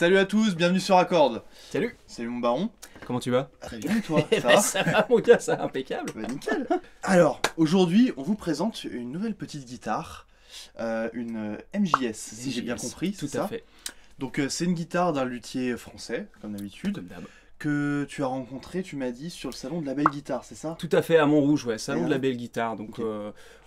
Salut à tous, bienvenue sur Accord. Salut. Salut mon baron. Comment tu vas? Très bien et toi? Ça va? Ça va mon gars, ça va impeccable. Bah nickel. Alors, aujourd'hui, on vous présente une nouvelle petite guitare, une MJS, si j'ai bien compris. Tout ça à fait. Donc c'est une guitare d'un luthier français, comme d'habitude, Comme d'hab. que tu as rencontré, tu m'as dit, sur le salon de la Belle Guitare, c'est ça? Tout à fait, à Montrouge, ouais, salon Et de la Belle Guitare. Donc, ok.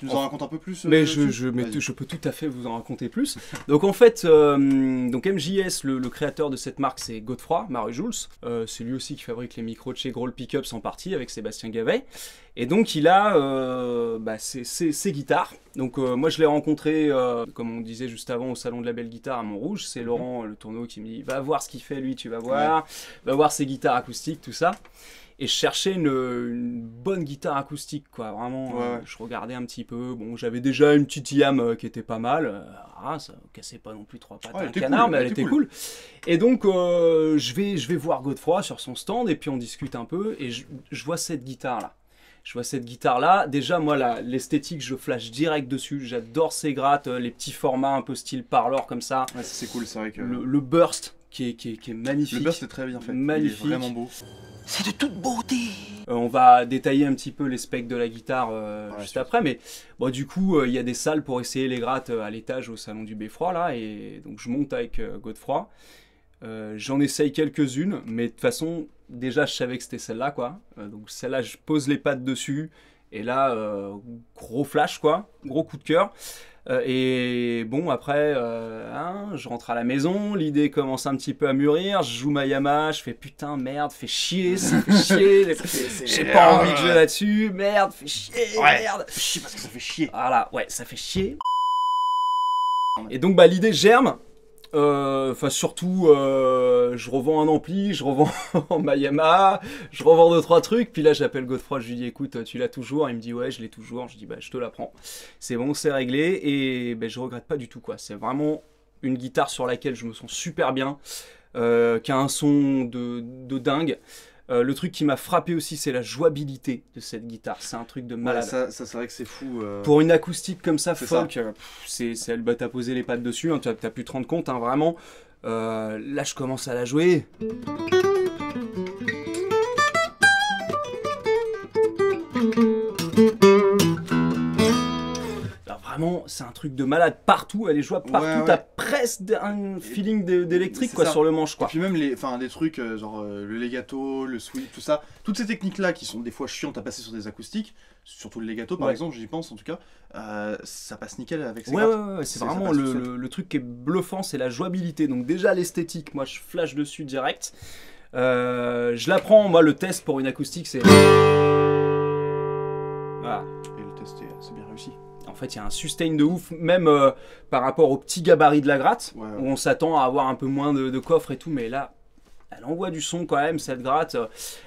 Tu nous en racontes un peu plus mais dessus je peux tout à fait vous en raconter plus. Donc en fait, donc MJS, le créateur de cette marque, c'est Godefroy, Marie-Jules. C'est lui aussi qui fabrique les micros de chez Grohl Pickups en partie, avec Sébastien Gavet. Et donc il a ses guitares. Donc moi je l'ai rencontré, comme on disait juste avant, au salon de la Belle Guitare à Montrouge. C'est Laurent, le tourneau, qui me dit va voir ce qu'il fait lui, tu vas voir, va voir ses guitares acoustiques, tout ça. Et je cherchais une bonne guitare acoustique, quoi. Vraiment, je regardais un petit peu. Bon, j'avais déjà une petite Yam qui était pas mal. Ça cassait pas non plus trois pattes à un canard, mais elle était cool. Et donc, je vais voir Godefroy sur son stand et puis on discute un peu. Et je vois cette guitare-là. Déjà, moi, l'esthétique, je flash direct dessus. J'adore ces grattes, les petits formats un peu style parlor comme ça. Ouais, c'est cool, c'est vrai que... Le burst qui est magnifique. Le burst est très bien fait. Magnifique. Il est vraiment beau. C'est de toute beauté. On va détailler un petit peu les specs de la guitare juste sûr. après, mais bon, du coup, il y a des salles pour essayer les grattes à l'étage au salon du Beffroi, là, et donc je monte avec Godefroy. J'en essaye quelques-unes, mais de toute façon, déjà, je savais que c'était celle-là, quoi. Donc celle-là, je pose les pattes dessus, et là, gros flash, quoi, gros coup de cœur. Et bon, après, je rentre à la maison, l'idée commence un petit peu à mûrir, je joue ma Yamaha, je fais putain, merde, fais chier, ça fait chier, j'ai pas envie de jouer là-dessus, merde, fais chier, merde. Fais chier parce que ça fait chier. Voilà, ouais, ça fait chier. Et donc, bah, l'idée germe. Enfin, surtout, je revends un ampli, je revends ma Yamaha, je revends 2-3 trucs. Puis là, j'appelle Godefroy, je lui dis écoute, tu l'as toujours? Il me dit ouais, je l'ai toujours. Je dis bah, je te la prends. C'est bon, c'est réglé. Et ben, je regrette pas du tout, quoi. C'est vraiment une guitare sur laquelle je me sens super bien, qui a un son de dingue. Le truc qui m'a frappé aussi, c'est la jouabilité de cette guitare. C'est un truc de malade. Ouais, ça c'est vrai que c'est fou. Pour une acoustique comme ça, C'est folk, t'as posé les pattes dessus, hein, t'as pu te rendre compte, hein, vraiment. Là, je commence à la jouer. Alors, vraiment, c'est un truc de malade. Partout, elle est jouable partout. T'as presque un feeling d'électrique quoi, sur le manche. Quoi. Et puis même des trucs genre le legato, le sweep, tout ça. Toutes ces techniques-là qui sont des fois chiantes à passer sur des acoustiques, surtout le legato par exemple, j'y pense en tout cas, ça passe nickel avec ces grattes. Ouais, c'est vraiment le truc qui est bluffant, c'est la jouabilité. Donc déjà l'esthétique, moi je flash dessus direct. Je la prends, moi le test pour une acoustique c'est... Voilà. Et le test c'est bien réussi. En fait, il y a un sustain de ouf, même par rapport au petit gabarit de la gratte, où on s'attend à avoir un peu moins de coffre et tout, mais là, elle envoie du son quand même, cette gratte.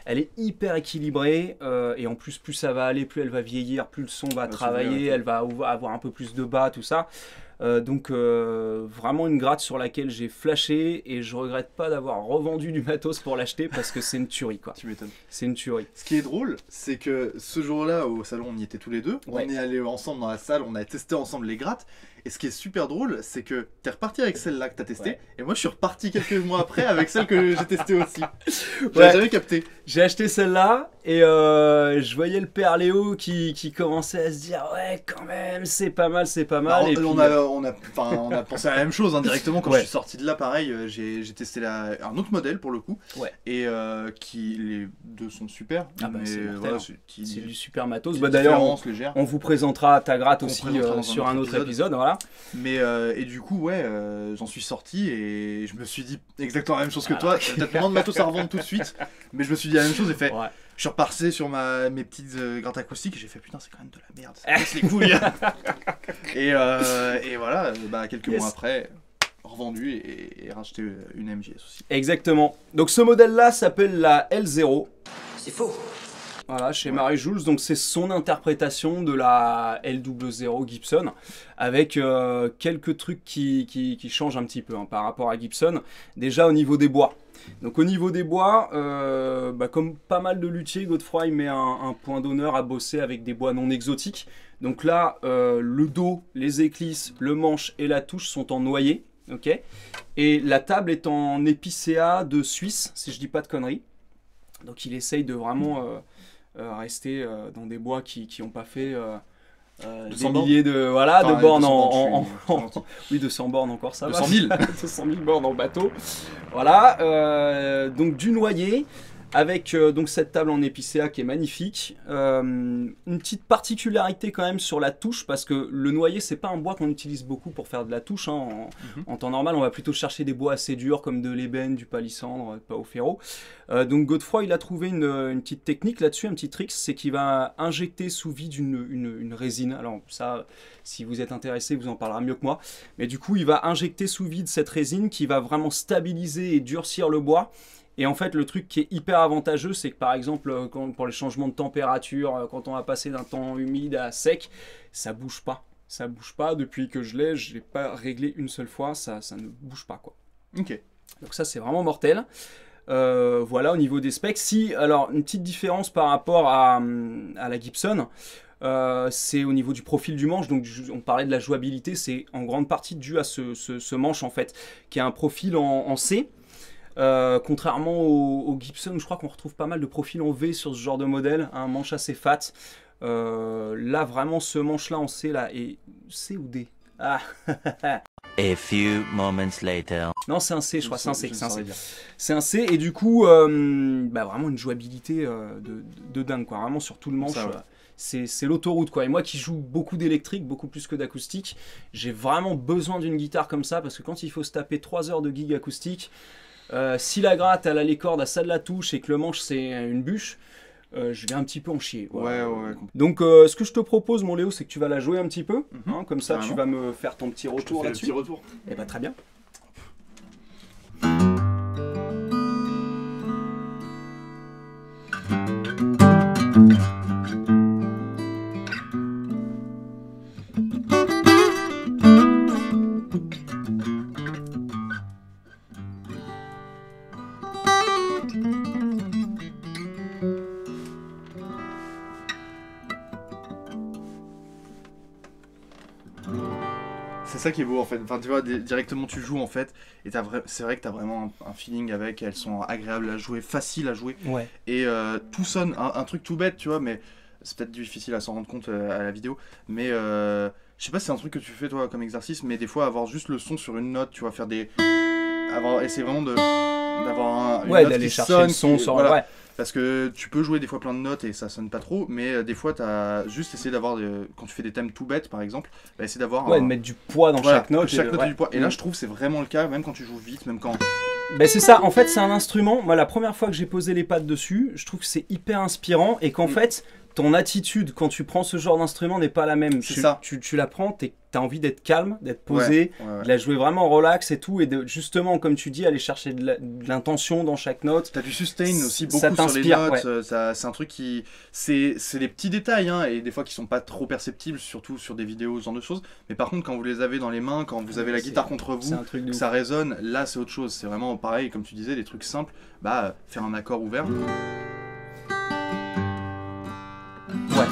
Elle est hyper équilibrée, et en plus ça va aller, plus elle va vieillir, plus le son va travailler, elle va avoir un peu plus de bas, tout ça. Donc vraiment une gratte sur laquelle j'ai flashé et je regrette pas d'avoir revendu du matos pour l'acheter parce que c'est une tuerie quoi. Tu m'étonnes. C'est une tuerie. Ce qui est drôle, c'est que ce jour-là au salon on y était tous les deux, on est allés ensemble dans la salle, on a testé ensemble les grattes et ce qui est super drôle c'est que t'es reparti avec celle-là que t'as testée et moi je suis reparti quelques mois après avec celle que j'ai testée aussi. J'avais jamais capté. J'ai acheté celle-là et je voyais le père Léo qui commençait à se dire ouais quand même c'est pas mal, c'est pas mal. Bah, et puis, on a pensé à la même chose hein, directement quand je suis sorti de là pareil, j'ai testé un autre modèle pour le coup et les deux sont super. Ah bah, c'est voilà, c'est du super matos. Bah, d'ailleurs on vous présentera ta gratte aussi sur un autre épisode. Voilà. Mais et du coup j'en suis sorti et je me suis dit exactement la même chose que toi. T'as tellement de matos à revendre tout de suite, mais je me suis dit la même chose et fait. Je suis reparti sur mes petites grattes acoustiques et j'ai fait putain c'est quand même de la merde, ça casse les couilles. et voilà, quelques mois après, revendu et racheté une MJS aussi. Exactement. Donc ce modèle-là s'appelle la L0. C'est faux. Voilà, chez Marie-Jules, donc c'est son interprétation de la LW0 Gibson, avec quelques trucs qui changent un petit peu par rapport à Gibson. Déjà au niveau des bois. Donc au niveau des bois, comme pas mal de luthiers, Godefroy met un point d'honneur à bosser avec des bois non exotiques. Donc là, le dos, les éclisses, le manche et la touche sont en noyer. Ok. Et la table est en épicéa de Suisse, si je dis pas de conneries. Donc il essaye de vraiment rester dans des bois qui n'ont pas fait des milliers de, voilà, de bornes oui, 200 bornes encore, ça 200 000 200 000 bornes en bateau. Voilà, donc du noyer. Avec donc cette table en épicéa qui est magnifique. Une petite particularité quand même sur la touche, parce que le noyer, c'est pas un bois qu'on utilise beaucoup pour faire de la touche. Hein. En temps normal, on va plutôt chercher des bois assez durs comme de l'ébène, du palissandre, pas au ferro. Donc Godefroy, il a trouvé une petite technique là-dessus, un petit trick, c'est qu'il va injecter sous vide une résine. Alors ça, si vous êtes intéressé, vous en parlera mieux que moi. Mais du coup, il va injecter sous vide cette résine qui va vraiment stabiliser et durcir le bois. Et en fait, le truc qui est hyper avantageux, c'est que par exemple, pour les changements de température, quand on va passer d'un temps humide à sec, ça bouge pas. Ça bouge pas. Depuis que je l'ai pas réglé une seule fois, ça ne bouge pas, quoi. Ok. Donc ça, c'est vraiment mortel. Voilà, au niveau des specs. Alors, une petite différence par rapport à la Gibson, c'est au niveau du profil du manche. Donc, on parlait de la jouabilité, c'est en grande partie dû à ce manche, en fait, qui a un profil en C. Contrairement au Gibson, je crois qu'on retrouve pas mal de profils en V sur ce genre de modèle, un manche assez fat. Là, vraiment, ce manche-là en C, là, est C ou D? Ah. A few moments later. Non, c'est un C, je crois, c'est un C. C'est un C, et du coup, vraiment une jouabilité de dingue, quoi. Vraiment sur tout le manche. Ça, ouais. C'est l'autoroute, quoi. Et moi qui joue beaucoup d'électrique, beaucoup plus que d'acoustique, j'ai vraiment besoin d'une guitare comme ça, parce que quand il faut se taper 3 heures de gig acoustique, si la gratte elle a les cordes à ça de la touche et que le manche c'est une bûche, je vais un petit peu en chier. Ouais. Donc ce que je te propose, mon Léo, c'est que tu vas la jouer un petit peu, hein, comme ça carrément. tu vas me faire ton petit retour là-dessus. Et bah très bien. C'est ça qui est beau en fait, enfin tu vois, directement tu joues en fait, et c'est vrai que t'as vraiment un feeling avec, elles sont agréables à jouer, faciles à jouer, ouais. Et tout sonne, un truc tout bête tu vois, mais c'est peut-être difficile à s'en rendre compte à la vidéo, mais je sais pas si c'est un truc que tu fais toi comme exercice, mais des fois avoir juste le son sur une note, tu vois, faire des... essayer vraiment d'avoir une note d'aller qui chercher sonne, le son sur... Ouais. Parce que tu peux jouer des fois plein de notes et ça sonne pas trop, mais des fois t'as juste essayé d'avoir, quand tu fais des thèmes tout bêtes par exemple, essayer d'avoir de mettre du poids dans chaque note. Chaque note du poids. Et là je trouve c'est vraiment le cas, même quand tu joues vite, même quand... C'est ça, en fait c'est un instrument, moi la première fois que j'ai posé les pattes dessus, je trouve que c'est hyper inspirant et qu'en fait ton attitude quand tu prends ce genre d'instrument n'est pas la même. Tu la prends, t'as envie d'être calme, d'être posé, de la jouer vraiment relax et tout, et de justement, comme tu dis, aller chercher de l'intention dans chaque note. T'as du sustain aussi beaucoup sur les notes, c'est un truc qui... C'est des petits détails, hein, et des fois qui sont pas trop perceptibles, surtout sur des vidéos, ce genre de choses, mais par contre quand vous les avez dans les mains, quand vous avez la guitare contre vous, que ça résonne, là c'est autre chose, c'est vraiment pareil, comme tu disais, des trucs simples, faire un accord ouvert. Ouais.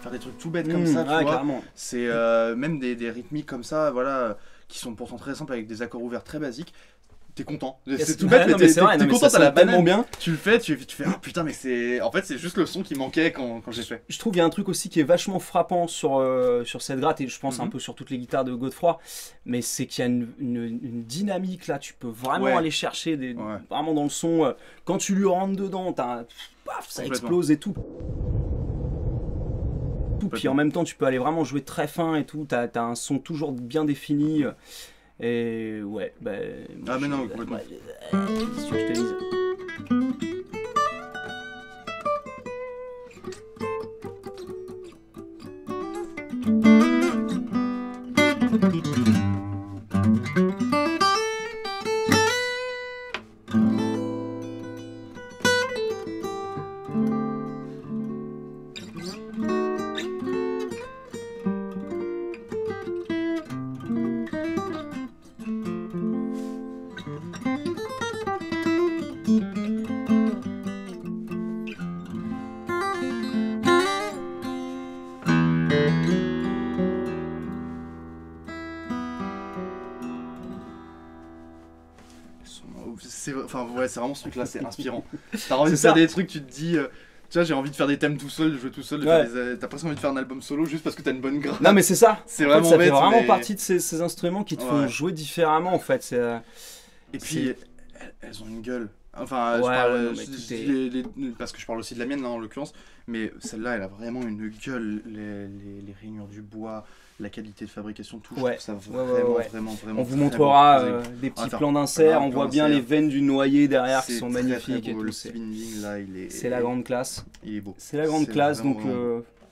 Faire des trucs tout bêtes comme ça, tu vois. Carrément. C'est même des rythmiques comme ça, voilà, qui sont pourtant très simples avec des accords ouverts très basiques. T'es content, c'est tout bête, mais t'es content, t'as la banane, bien. Tu le fais, tu fais ah putain, mais c'est en fait c'est juste le son qui manquait quand j'ai fait. Je trouve qu'il y a un truc aussi qui est vachement frappant sur cette gratte, et je pense un peu sur toutes les guitares de Godefroy, mais c'est qu'il y a une dynamique là, tu peux vraiment aller chercher vraiment dans le son, quand tu lui rentres dedans, ça explose et tout. Puis en même temps tu peux aller vraiment jouer très fin et tout, t'as un son toujours bien défini. Et ouais, ah mais non, complètement. Qu'est-ce que je te dise ? c'est vraiment ce truc-là, c'est inspirant. T'as envie de faire des trucs, tu te dis... tu vois, j'ai envie de faire des thèmes tout seul, de jouer tout seul, t'as presque envie de faire un album solo juste parce que t'as une bonne gratte. Non mais c'est ça. C'est vraiment ça bête, fait vraiment mais... partie de ces instruments qui te font jouer différemment en fait. Et puis elles ont une gueule. Enfin, parce que je parle aussi de la mienne là en l'occurrence, mais celle-là elle a vraiment une gueule, les rainures du bois, la qualité de fabrication, tout. Je trouve ça vraiment. On vous montrera des petits plans d'insert, on voit bien les veines du noyer derrière qui sont magnifiques. Et tout. Le spinning là, c'est la grande classe. Il est beau. C'est la grande classe, donc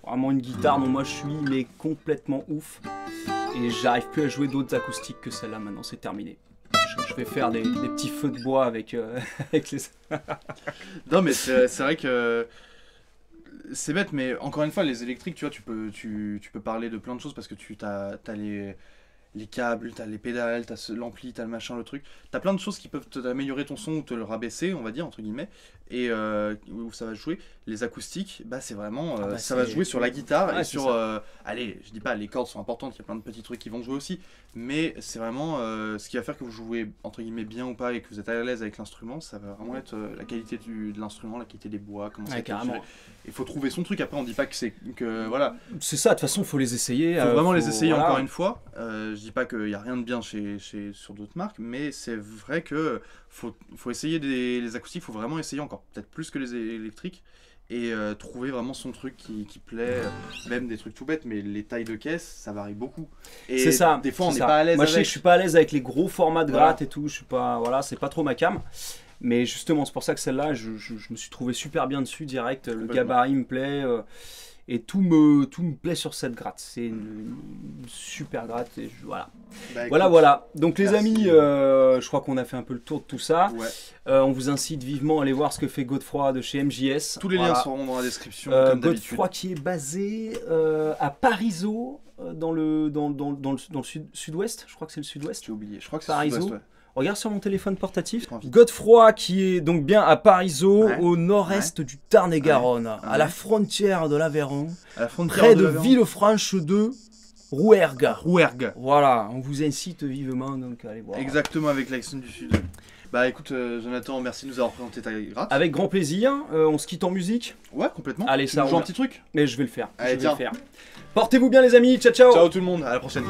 vraiment une guitare dont moi je suis mais complètement ouf. Et j'arrive plus à jouer d'autres acoustiques que celle-là maintenant, c'est terminé. Je vais faire des petits feux de bois avec les... Non mais c'est vrai que c'est bête, mais encore une fois les électriques, tu vois, tu peux parler de plein de choses parce que t'as les câbles, t'as les pédales, t'as l'ampli, t'as le machin, le truc. T'as plein de choses qui peuvent améliorer ton son ou te le rabaisser, on va dire, entre guillemets, et où ça va jouer. Les acoustiques, bah c'est vraiment, ça va jouer sur la guitare et sur... allez, je dis pas, les cordes sont importantes, il y a plein de petits trucs qui vont jouer aussi, mais c'est vraiment ce qui va faire que vous jouez, entre guillemets, bien ou pas, et que vous êtes à l'aise avec l'instrument, ça va vraiment être la qualité de l'instrument, la qualité des bois, comment ça carrément. Il faut trouver son truc, après on dit pas que c'est... voilà. C'est ça, de toute façon, il faut les essayer. Faut vraiment les essayer encore une fois. Je dis pas qu'il y a rien de bien sur d'autres marques, mais c'est vrai que faut essayer les acoustiques, faut vraiment essayer encore, peut-être plus que les électriques, et trouver vraiment son truc qui plaît, même des trucs tout bêtes, mais les tailles de caisse, ça varie beaucoup. Et c'est ça. Des fois, on n'est pas à l'aise. Moi, je sais que je suis pas à l'aise avec les gros formats de gratte et tout. Je suis pas, voilà, c'est pas trop ma cam. Mais justement, c'est pour ça que celle-là, je me suis trouvé super bien dessus direct. Le gabarit me plaît. Et tout me plaît sur cette gratte. C'est une super gratte. Et voilà. Voilà. Donc les amis, je crois qu'on a fait un peu le tour de tout ça. Ouais. On vous incite vivement à aller voir ce que fait Godefroy de chez MJS. Tous les liens seront dans la description. Comme Godefroy qui est basé à Parisot, dans le sud-ouest. Je crois que c'est le sud-ouest. J'ai oublié. Je crois que c'est Parisot. sud-ouest, ouais. Regarde sur mon téléphone portatif. Godefroy qui est donc bien à Parisot, au nord-est du Tarn-et-Garonne, à la frontière de l'Aveyron, près de Villefranche de Rouergue. Voilà, on vous incite vivement donc à aller voir. Exactement, avec l'accent du sud. Bah écoute Jonathan, merci de nous avoir présenté ta gratte. Avec grand plaisir, on se quitte en musique. Ouais, complètement. Allez, ça joue un petit truc. Mais je vais le faire. Allez, tiens. Portez-vous bien les amis, ciao ciao. Ciao tout le monde, à la prochaine.